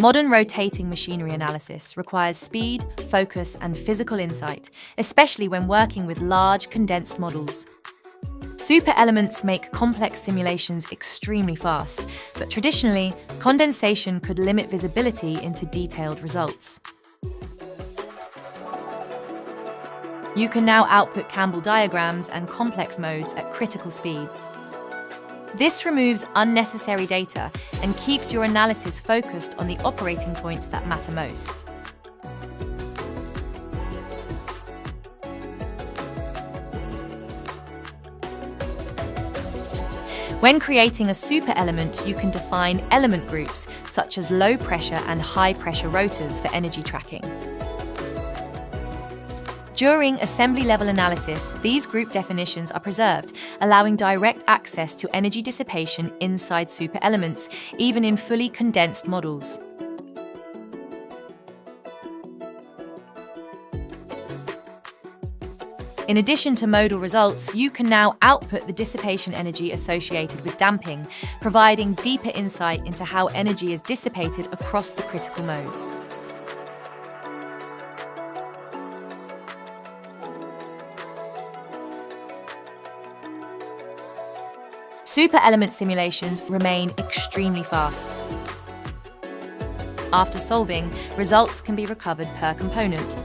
Modern rotating machinery analysis requires speed, focus, and physical insight, especially when working with large, condensed models. Super elements make complex simulations extremely fast, but traditionally, condensation could limit visibility into detailed results. You can now output Campbell diagrams and complex modes at critical speeds. This removes unnecessary data and keeps your analysis focused on the operating points that matter most. When creating a super element, you can define element groups, such as low pressure and high pressure rotors for energy tracking. During assembly-level analysis, these group definitions are preserved, allowing direct access to energy dissipation inside super elements, even in fully condensed models. In addition to modal results, you can now output the dissipation energy associated with damping, providing deeper insight into how energy is dissipated across the critical modes. Super element simulations remain extremely fast. After solving, results can be recovered per component.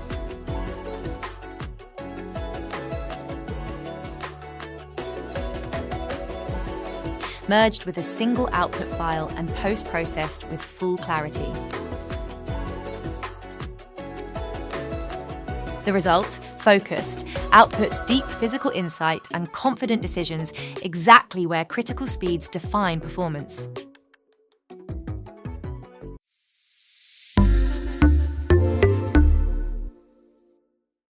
Merged with a single output file and post-processed with full clarity. The result, focused, outputs deep physical insight and confident decisions exactly where critical speeds define performance.